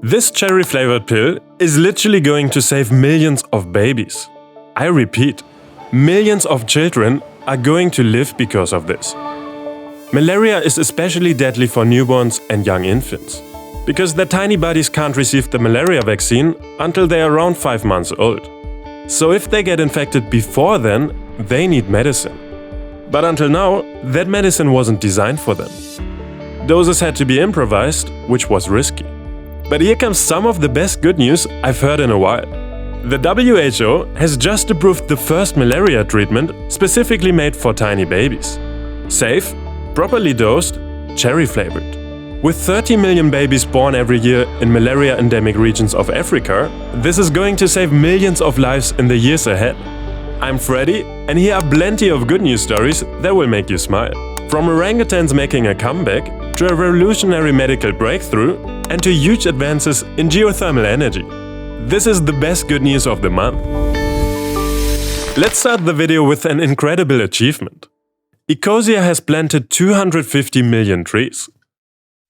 This cherry-flavored pill is literally going to save millions of babies. I repeat, millions of children are going to live because of this. Malaria is especially deadly for newborns and young infants, because their tiny bodies can't receive the malaria vaccine until they are around 5 months old. So if they get infected before then, they need medicine. But until now, that medicine wasn't designed for them. Doses had to be improvised, which was risky. But here comes some of the best good news I've heard in a while. The WHO has just approved the first malaria treatment specifically made for tiny babies. Safe, properly dosed, cherry-flavored. With 30 million babies born every year in malaria-endemic regions of Africa, this is going to save millions of lives in the years ahead. I'm Freddy, and here are plenty of good news stories that will make you smile. From orangutans making a comeback, to a revolutionary medical breakthrough, and to huge advances in geothermal energy. This is the best good news of the month. Let's start the video with an incredible achievement. Ecosia has planted 250 million trees.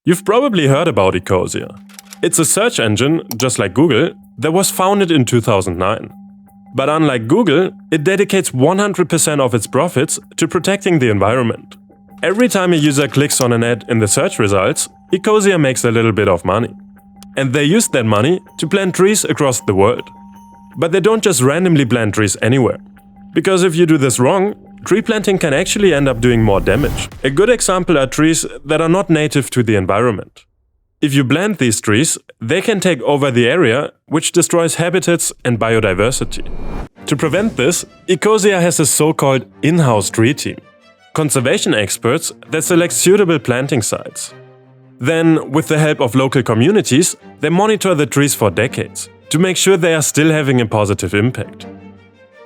You've probably heard about Ecosia. It's a search engine, just like Google, that was founded in 2009. But unlike Google, it dedicates 100% of its profits to protecting the environment. Every time a user clicks on an ad in the search results, Ecosia makes a little bit of money. And they use that money to plant trees across the world. But they don't just randomly plant trees anywhere. Because if you do this wrong, tree planting can actually end up doing more damage. A good example are trees that are not native to the environment. If you plant these trees, they can take over the area, which destroys habitats and biodiversity. To prevent this, Ecosia has a so-called in-house tree team. Conservation experts that select suitable planting sites. Then, with the help of local communities, they monitor the trees for decades to make sure they are still having a positive impact.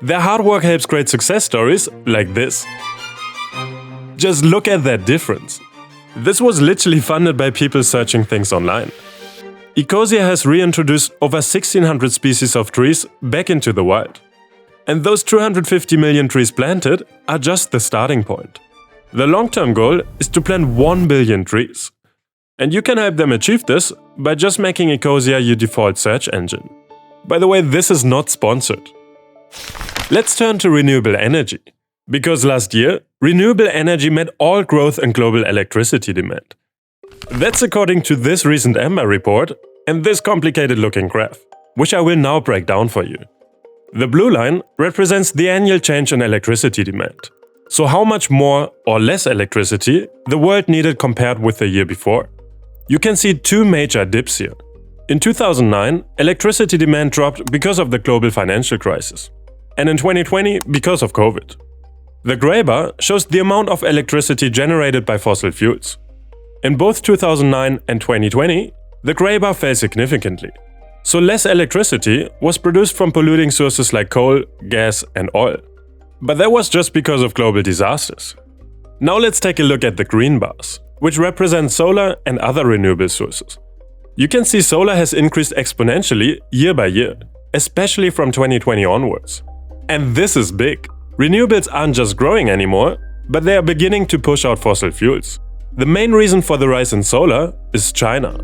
Their hard work helps create success stories like this. Just look at that difference. This was literally funded by people searching things online. Ecosia has reintroduced over 1,600 species of trees back into the wild. And those 250 million trees planted are just the starting point. The long-term goal is to plant 1 billion trees. And you can help them achieve this by just making Ecosia your default search engine. By the way, this is not sponsored. Let's turn to renewable energy. Because last year, renewable energy met all growth in global electricity demand. That's according to this recent AMBER report and this complicated-looking graph, which I will now break down for you. The blue line represents the annual change in electricity demand. So how much more or less electricity the world needed compared with the year before. You can see two major dips here. In 2009, electricity demand dropped because of the global financial crisis. And in 2020, because of COVID. The gray bar shows the amount of electricity generated by fossil fuels. In both 2009 and 2020, the gray bar fell significantly. So less electricity was produced from polluting sources like coal, gas and oil. But that was just because of global disasters. Now let's take a look at the green bars, which represent solar and other renewable sources. You can see solar has increased exponentially year by year, especially from 2020 onwards. And this is big. Renewables aren't just growing anymore, but they are beginning to push out fossil fuels. The main reason for the rise in solar is China.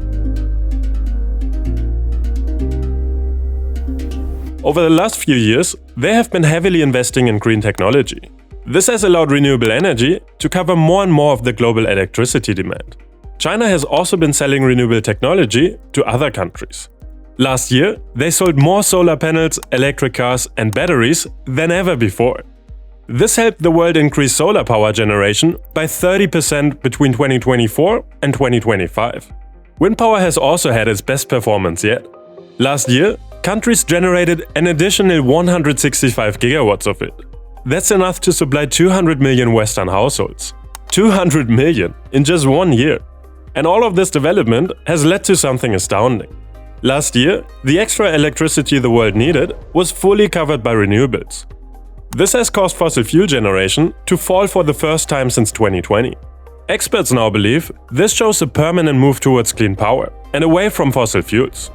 Over the last few years, they have been heavily investing in green technology. This has allowed renewable energy to cover more and more of the global electricity demand. China has also been selling renewable technology to other countries. Last year, they sold more solar panels, electric cars and batteries than ever before. This helped the world increase solar power generation by 30% between 2024 and 2025. Wind power has also had its best performance yet. Last year, countries generated an additional 165 gigawatts of it. That's enough to supply 200 million Western households. 200 million in just 1 year. And all of this development has led to something astounding. Last year, the extra electricity the world needed was fully covered by renewables. This has caused fossil fuel generation to fall for the first time since 2020. Experts now believe this shows a permanent move towards clean power and away from fossil fuels.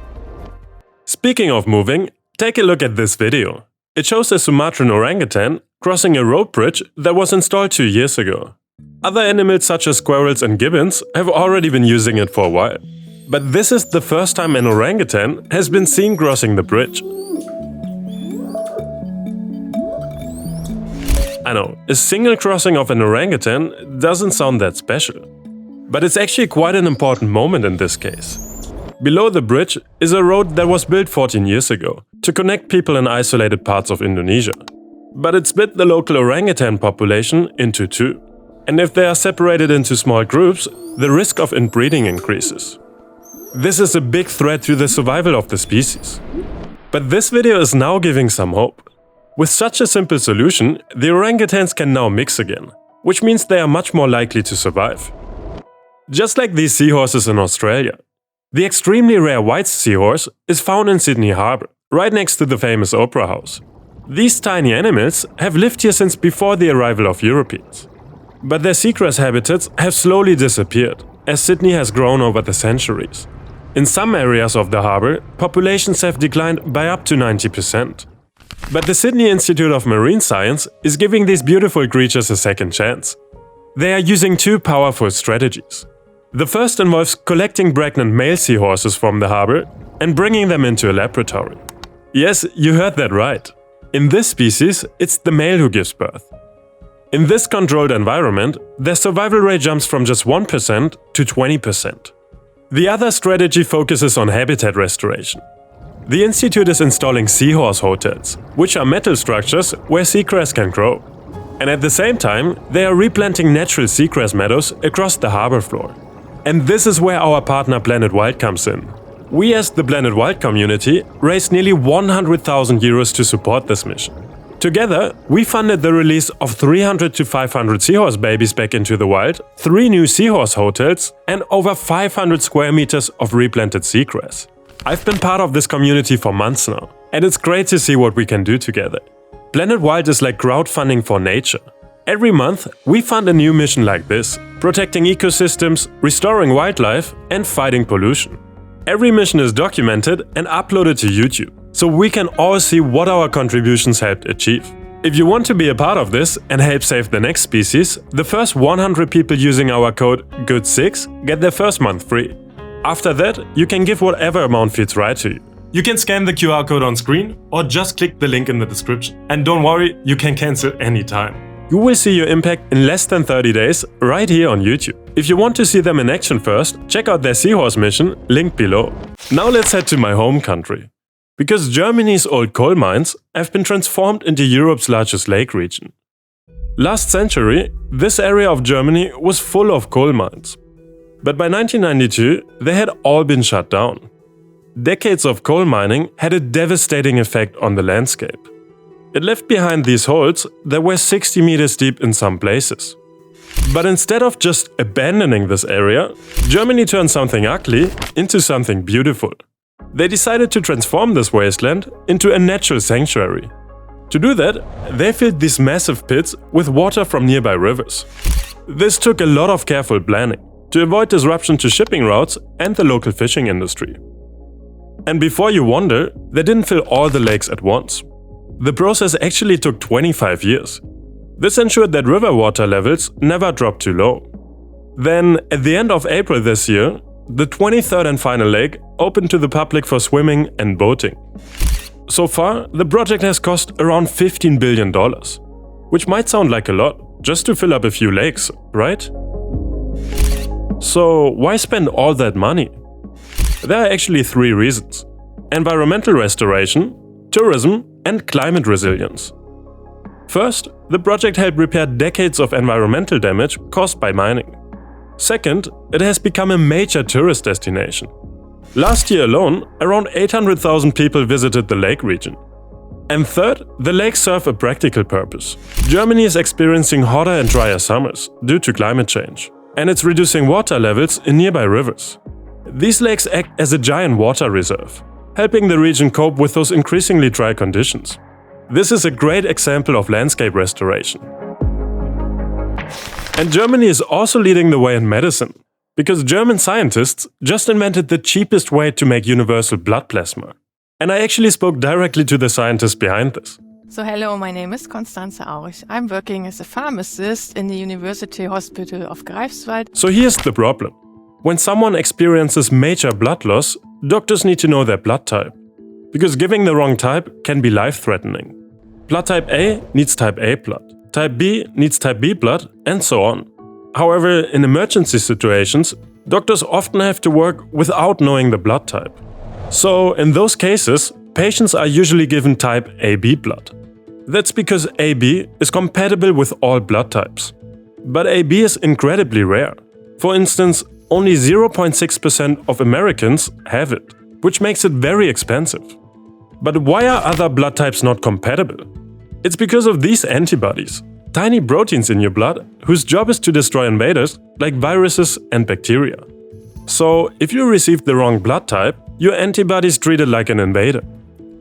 Speaking of moving, take a look at this video. It shows a Sumatran orangutan crossing a rope bridge that was installed 2 years ago. Other animals such as squirrels and gibbons have already been using it for a while. But this is the first time an orangutan has been seen crossing the bridge. I know, a single crossing of an orangutan doesn't sound that special. But it's actually quite an important moment in this case. Below the bridge is a road that was built 14 years ago to connect people in isolated parts of Indonesia. But it split the local orangutan population into two. And if they are separated into small groups, the risk of inbreeding increases. This is a big threat to the survival of the species. But this video is now giving some hope. With such a simple solution, the orangutans can now mix again, which means they are much more likely to survive. Just like these seahorses in Australia. The extremely rare white seahorse is found in Sydney Harbour, right next to the famous Opera House. These tiny animals have lived here since before the arrival of Europeans. But their seagrass habitats have slowly disappeared, as Sydney has grown over the centuries. In some areas of the harbour, populations have declined by up to 90%. But the Sydney Institute of Marine Science is giving these beautiful creatures a second chance. They are using two powerful strategies. The first involves collecting pregnant male seahorses from the harbour and bringing them into a laboratory. Yes, you heard that right. In this species, it's the male who gives birth. In this controlled environment, their survival rate jumps from just 1% to 20%. The other strategy focuses on habitat restoration. The institute is installing seahorse hotels, which are metal structures where seagrass can grow. And at the same time, they are replanting natural seagrass meadows across the harbour floor. And this is where our partner Planet Wild comes in. We as the Planet Wild community raised nearly 100,000 euros to support this mission. Together, we funded the release of 300 to 500 seahorse babies back into the wild, 3 new seahorse hotels, and over 500 square meters of replanted seagrass. I've been part of this community for months now, and it's great to see what we can do together. Planet Wild is like crowdfunding for nature. Every month, we fund a new mission like this, protecting ecosystems, restoring wildlife, and fighting pollution. Every mission is documented and uploaded to YouTube, so we can all see what our contributions helped achieve. If you want to be a part of this and help save the next species, the first 100 people using our code GOOD6 get their first month free. After that, you can give whatever amount feels right to you. You can scan the QR code on screen or just click the link in the description. And don't worry, you can cancel anytime. You will see your impact in less than 30 days right here on YouTube. If you want to see them in action first, check out their seahorse mission, linked below. Now let's head to my home country. Because Germany's old coal mines have been transformed into Europe's largest lake region. Last century, this area of Germany was full of coal mines. But by 1992, they had all been shut down. Decades of coal mining had a devastating effect on the landscape. It left behind these holes that were 60 meters deep in some places. But instead of just abandoning this area, Germany turned something ugly into something beautiful. They decided to transform this wasteland into a natural sanctuary. To do that, they filled these massive pits with water from nearby rivers. This took a lot of careful planning to avoid disruption to shipping routes and the local fishing industry. And before you wonder, they didn't fill all the lakes at once. The process actually took 25 years. This ensured that river water levels never dropped too low. Then, at the end of April this year, the 23rd and final lake opened to the public for swimming and boating. So far, the project has cost around $15 billion, which might sound like a lot, just to fill up a few lakes, right? So, why spend all that money? There are actually 3 reasons: environmental restoration, tourism, and climate resilience. First, the project helped repair decades of environmental damage caused by mining. Second, it has become a major tourist destination. Last year alone, around 800,000 people visited the lake region. And third, the lakes serve a practical purpose. Germany is experiencing hotter and drier summers due to climate change, and it's reducing water levels in nearby rivers. These lakes act as a giant water reserve, helping the region cope with those increasingly dry conditions. This is a great example of landscape restoration. And Germany is also leading the way in medicine, because German scientists just invented the cheapest way to make universal blood plasma. And I actually spoke directly to the scientists behind this. So hello, my name is Constanze Aurich. I'm working as a pharmacist in the University Hospital of Greifswald. So here's the problem. When someone experiences major blood loss, doctors need to know their blood type, because giving the wrong type can be life-threatening. Blood type A needs type A blood, type B needs type B blood, and so on. However, in emergency situations, doctors often have to work without knowing the blood type. So, in those cases, patients are usually given type AB blood. That's because AB is compatible with all blood types. But AB is incredibly rare. For instance, only 0.6% of Americans have it, which makes it very expensive. But why are other blood types not compatible? It's because of these antibodies, tiny proteins in your blood whose job is to destroy invaders like viruses and bacteria. So, if you received the wrong blood type, your antibodies treat it like an invader.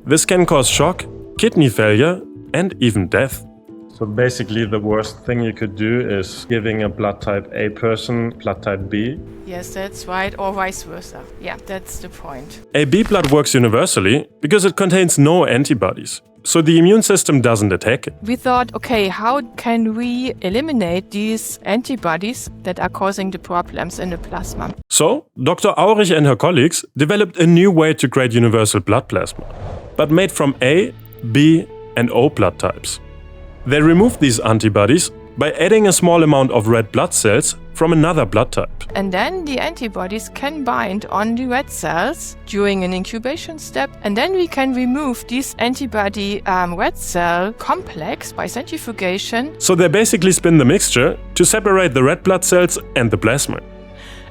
This can cause shock, kidney failure, and even death. So basically the worst thing you could do is giving a blood type A person blood type B. Yes, that's right, or vice versa. Yeah, that's the point. AB blood works universally because it contains no antibodies, so the immune system doesn't attack it. We thought, okay, how can we eliminate these antibodies that are causing the problems in the plasma? So, Dr. Aurich and her colleagues developed a new way to create universal blood plasma, but made from A, B, and O blood types. They removed these antibodies by adding a small amount of red blood cells from another blood type. And then the antibodies can bind on the red cells during an incubation step, and then we can remove this antibody red cell complex by centrifugation. So they basically spin the mixture to separate the red blood cells and the plasma.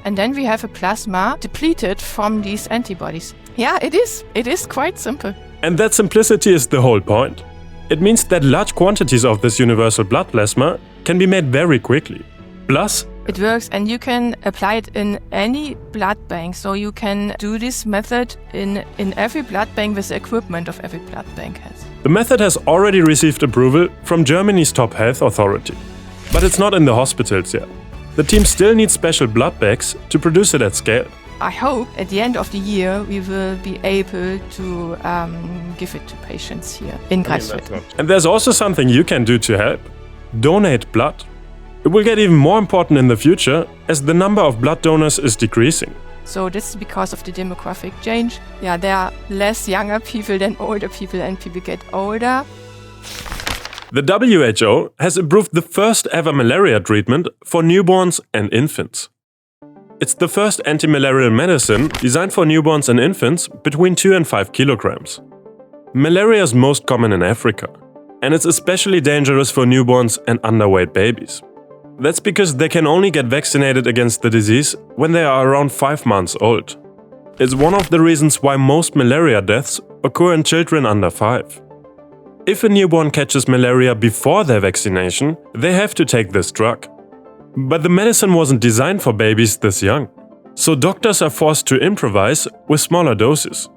And then we have a plasma depleted from these antibodies. Yeah, it is quite simple. And that simplicity is the whole point. It means that large quantities of this universal blood plasma can be made very quickly. Plus, it works and you can apply it in any blood bank. So you can do this method in every blood bank with the equipment of every blood bank has. The method has already received approval from Germany's top health authority. But it's not in the hospitals yet. The team still needs special blood bags to produce it at scale. I hope at the end of the year we will be able to give it to patients here in Greifswald. And there's also something you can do to help. Donate blood. It will get even more important in the future as the number of blood donors is decreasing. So this is because of the demographic change. Yeah, there are less younger people than older people and people get older. The WHO has approved the first ever malaria treatment for newborns and infants. It's the first anti-malarial medicine designed for newborns and infants between 2 and 5 kilograms. Malaria is most common in Africa, and it's especially dangerous for newborns and underweight babies. That's because they can only get vaccinated against the disease when they are around 5 months old. It's one of the reasons why most malaria deaths occur in children under 5. If a newborn catches malaria before their vaccination, they have to take this drug. But the medicine wasn't designed for babies this young, so doctors are forced to improvise with smaller doses.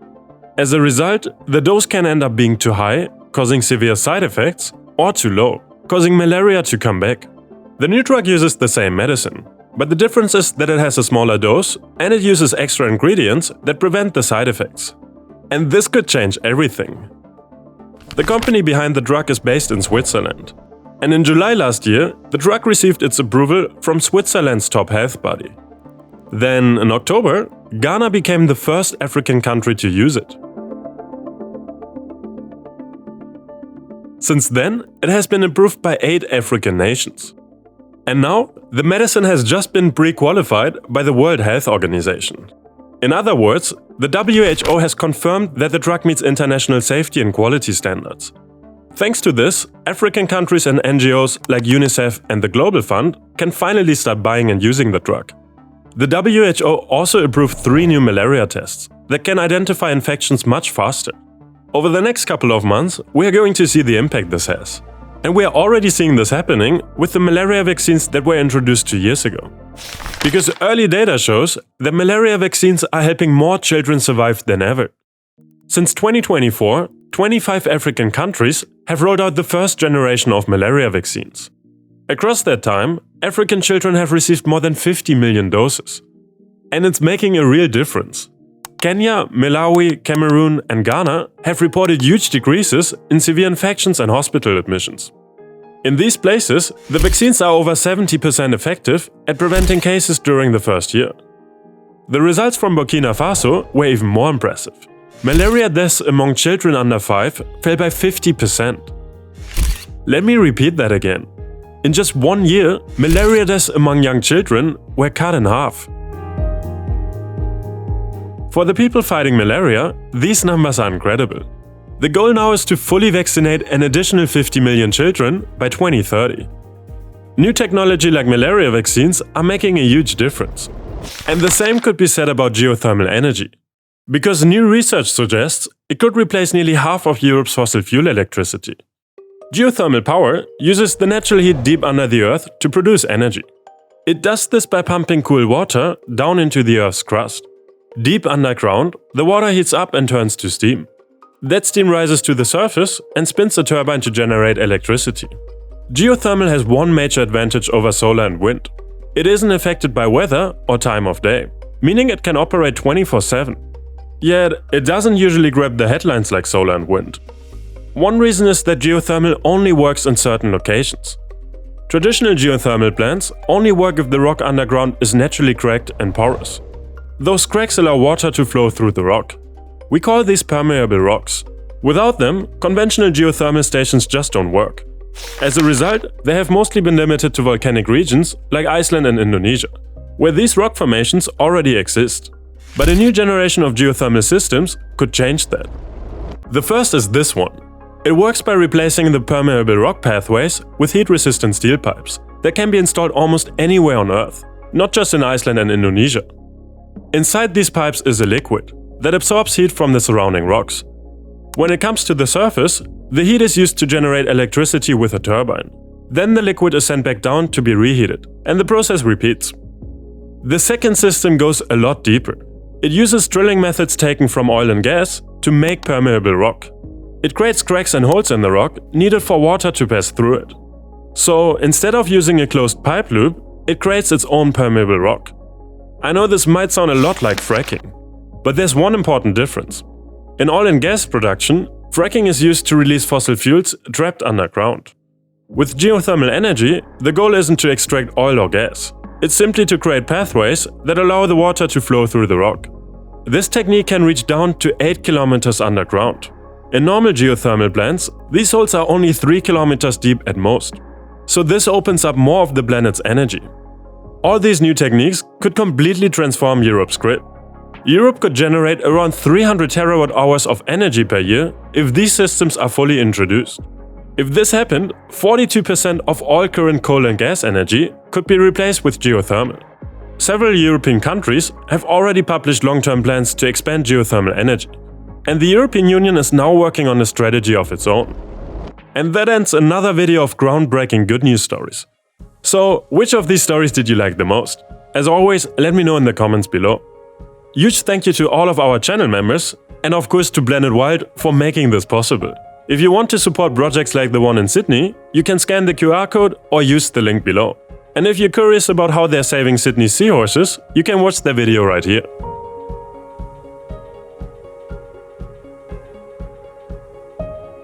As a result, the dose can end up being too high, causing severe side effects, or too low, causing malaria to come back. The new drug uses the same medicine, but the difference is that it has a smaller dose and it uses extra ingredients that prevent the side effects. And this could change everything. The company behind the drug is based in Switzerland. And in July last year, the drug received its approval from Switzerland's top health body. Then, in October, Ghana became the first African country to use it. Since then, it has been approved by 8 African nations. And now, the medicine has just been pre-qualified by the World Health Organization. In other words, the WHO has confirmed that the drug meets international safety and quality standards. Thanks to this, African countries and NGOs like UNICEF and the Global Fund can finally start buying and using the drug. The WHO also approved 3 new malaria tests that can identify infections much faster. Over the next couple of months, we are going to see the impact this has. And we are already seeing this happening with the malaria vaccines that were introduced 2 years ago. Because early data shows that malaria vaccines are helping more children survive than ever. Since 2024, 25 African countries have rolled out the first generation of malaria vaccines. Across that time, African children have received more than 50 million doses. And it's making a real difference. Kenya, Malawi, Cameroon and Ghana have reported huge decreases in severe infections and hospital admissions. In these places, the vaccines are over 70% effective at preventing cases during the first year. The results from Burkina Faso were even more impressive. Malaria deaths among children under 5 fell by 50%. Let me repeat that again. In just 1 year, malaria deaths among young children were cut in half. For the people fighting malaria, these numbers are incredible. The goal now is to fully vaccinate an additional 50 million children by 2030. New technology like malaria vaccines are making a huge difference. And the same could be said about geothermal energy. Because new research suggests it could replace nearly half of Europe's fossil fuel electricity. Geothermal power uses the natural heat deep under the earth to produce energy. It does this by pumping cool water down into the earth's crust. Deep underground, the water heats up and turns to steam. That steam rises to the surface and spins a turbine to generate electricity. Geothermal has one major advantage over solar and wind. It isn't affected by weather or time of day, meaning it can operate 24/7. Yet, it doesn't usually grab the headlines like solar and wind. One reason is that geothermal only works in certain locations. Traditional geothermal plants only work if the rock underground is naturally cracked and porous. Those cracks allow water to flow through the rock. We call these permeable rocks. Without them, conventional geothermal stations just don't work. As a result, they have mostly been limited to volcanic regions like Iceland and Indonesia, where these rock formations already exist. But a new generation of geothermal systems could change that. The first is this one. It works by replacing the permeable rock pathways with heat-resistant steel pipes that can be installed almost anywhere on Earth, not just in Iceland and Indonesia. Inside these pipes is a liquid that absorbs heat from the surrounding rocks. When it comes to the surface, the heat is used to generate electricity with a turbine. Then the liquid is sent back down to be reheated, and the process repeats. The second system goes a lot deeper. It uses drilling methods taken from oil and gas to make permeable rock. It creates cracks and holes in the rock needed for water to pass through it. So instead of using a closed pipe loop, it creates its own permeable rock. I know this might sound a lot like fracking, but there's one important difference. In oil and gas production, fracking is used to release fossil fuels trapped underground. With geothermal energy, the goal isn't to extract oil or gas. It's simply to create pathways that allow the water to flow through the rock. This technique can reach down to 8 kilometers underground. In normal geothermal plants, these holes are only 3 kilometers deep at most. So this opens up more of the planet's energy. All these new techniques could completely transform Europe's grid. Europe could generate around 300 terawatt-hours of energy per year if these systems are fully introduced. If this happened, 42% of all current coal and gas energy could be replaced with geothermal. Several European countries have already published long-term plans to expand geothermal energy. And the European Union is now working on a strategy of its own. And that ends another video of groundbreaking good news stories. So, which of these stories did you like the most? As always, let me know in the comments below. Huge thank you to all of our channel members, and of course to Blended Wild for making this possible. If you want to support projects like the one in Sydney, you can scan the QR code or use the link below. And if you're curious about how they're saving Sydney's seahorses, you can watch their video right here.